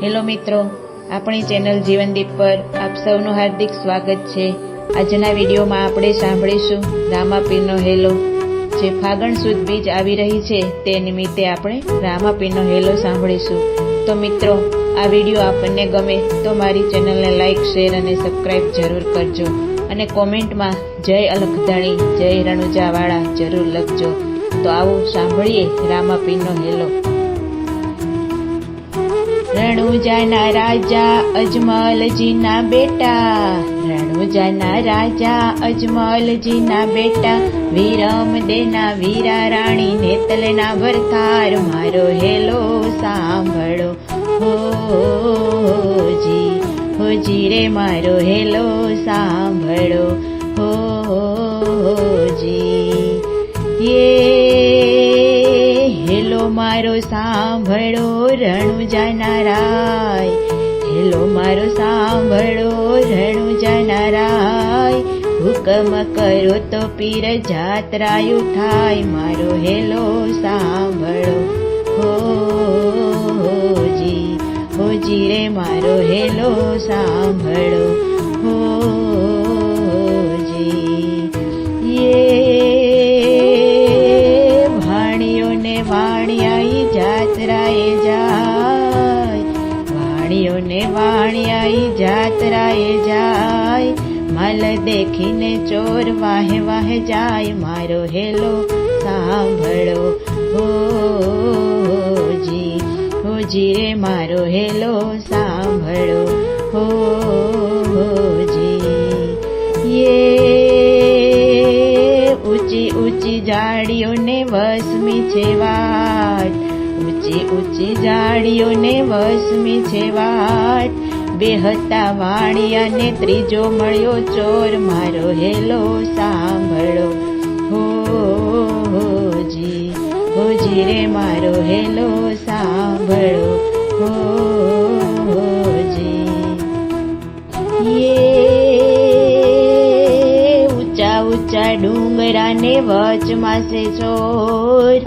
Hello મિત્રો, આપણી channel જીવનદીપ પર આપ સૌનું હાર્દિક સ્વાગત છે। આજના વિડીયોમાં આપણે સાંભળીશું રામાપીરનો હેલો। જે ફાગણ સુદ બીજ આવી રહી છે તે નિમિત્તે આપણે રામાપીરનો હેલો સાંભળીશું। તો મિત્રો, આ વિડીયો આપણને ગમે તો મારી ચેનલને લાઈક, શેર અને સબસ્ક્રાઈબ જરૂર કરજો અને કોમેન્ટમાં જય અલખધણી, જય રણુજાવાળા જરૂર લખજો। તો આવો સાંભળીએ રામાપીરનો હેલો। રણુજાના રાજા અજમલજીના બેટા, રણુજાના રાજા અજમલજીના બેટા, વીરમદેના વીરા રાણી નેતલના વરતાર, મારો હેલો સાંભળો હોજી રે, મારો હેલો સાંભળો હોજી। હેલો મારો સાંભળો રણુજાના રાય, હેલો મારો સાંભળો રણુજાના રાય, હુકમ કરો તો પીર જાત્રાયું થાય, મારો હેલો સાંભળો હોજી રે, મારો હેલો સાંભળો હોજી। વાણિયોને વાણિયાઈ જાત્રાએ જાય, વાણિયોને વાણિયાઈ જાત્રાએ જાય, માલ દેખીને ચોર વાહે વાહે જાય, મારો હેલો સાંભળો હોજી રે, મારો હેલો સાંભળો હોજી। ઊંચી ઊંચી જાડીઓને વસમી છે વાટ, ઊંચી ઊંચી જાડીઓને વસમી છે વાટ, બે હતા વાણિયાને ત્રીજો મળ્યો ચોર, મારો હેલો સાંભળો હોજી રે, મારો હેલો સાંભળો હોજી। ઊંચા ઊંચા ડુંગરાને વચમાં છે ચોર,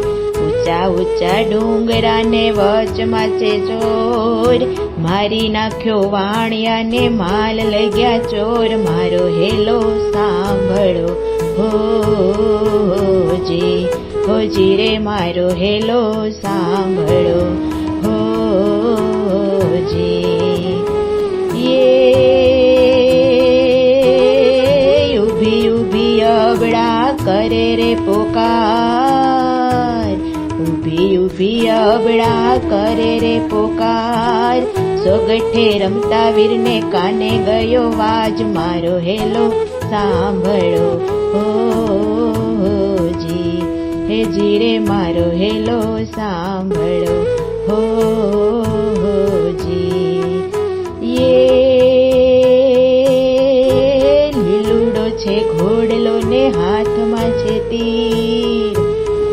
ઊંચા ઊંચા ડુંગરાને વચમાં છે ચોર, મારી નાખ્યો વાણિયાને માલ લઈ ગયા ચોર, મારો હેલો સાંભળો હોજી રે, મારો હેલો સાંભળો હોજી। ઊભી ઊભી અબળા કરે રે પોકાર, ઊભી ઊભી અબળા કરે રે પોકાર, સોગઠે રમતા વીરને કાને ગયો વાજ, મારો હેલો સાંભળો હોજી રે, મારો હેલો સાંભળો હોજી। લીલુડો છે ઘોડલો ને હાથમાં છે તીર,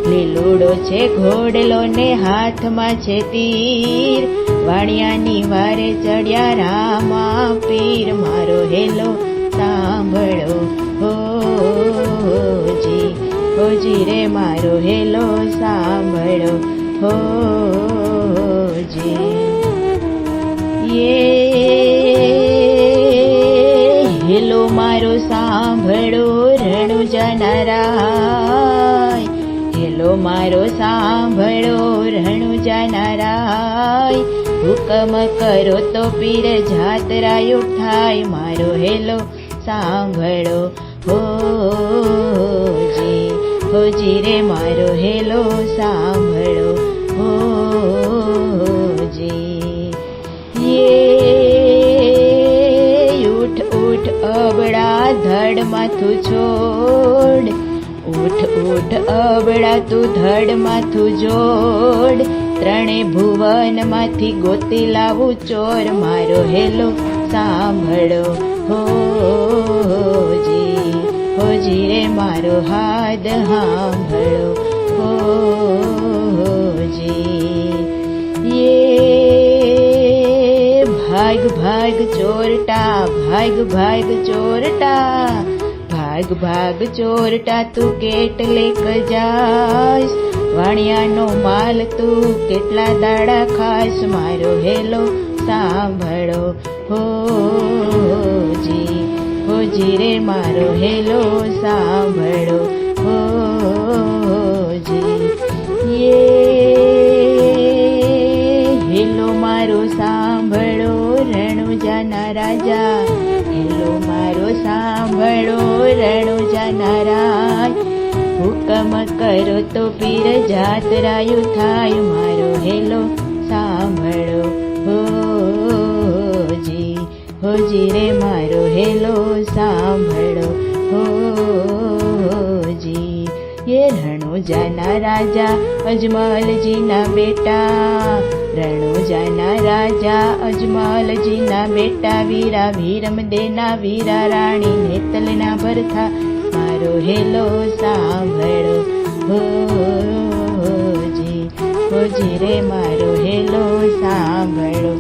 લીલુડો છે ઘોડલો ને હાથમાં છે તીર, વાણિયાની વારે ચડ્યા રામા પીર, મારો હેલો સાંભળો હોજી રે, મારો હેલો સાંભળો હોજી। હેલો મારો સાંભળો રણુજાના રાય, હેલો મારો સાંભળો રણુજાના રાય, હુકમ કરો તો પીર જાત્રાયું થાય, મારો હેલો સાંભળો હોજી રે, મારો હેલો સાંભળો હોજી। ઉઠ ઉઠ અબળા ધડ માથું છોડ, ઉઠ ઉઠ અબળા તું ધડ માથું જોડ, ત્રણે ભુવન માંથી ગોતી લાવું ચોર, મારો હેલો સાંભળો હોજી રે, મારો હાદ સાંભળો હોજી। ભાગ ભાગ ચોરટા, ભાગ ભાગ ચોરટા, ભાગ ભાગ ચોરટા તું કેટલેક જાઈશ, વાણિયાનો માલ તું કેટલા દાડા ખાસ મારો હેલો સાંભળો હોજી રે મારો હેલો સાંભળો હોજી હેલો મારો સાંભળો રણુજાના રાજા હેલો મારો સાંભળો રણુજાના રાજ હુકમ કરો તો પીર જાતરાયું થાય મારો હેલો સાંભળો હોજી રે મારો હેલો સાંભળો હોજી રણુજાના રાજા અજમલજીના બેટા રણુજાના રાજા અજમલજીના બેટા વીરા વીરમદેના વીરા રાણી નેતલના ભરથા મારો હેલો સાંભળો હોજી રે મારો હેલો સાંભળો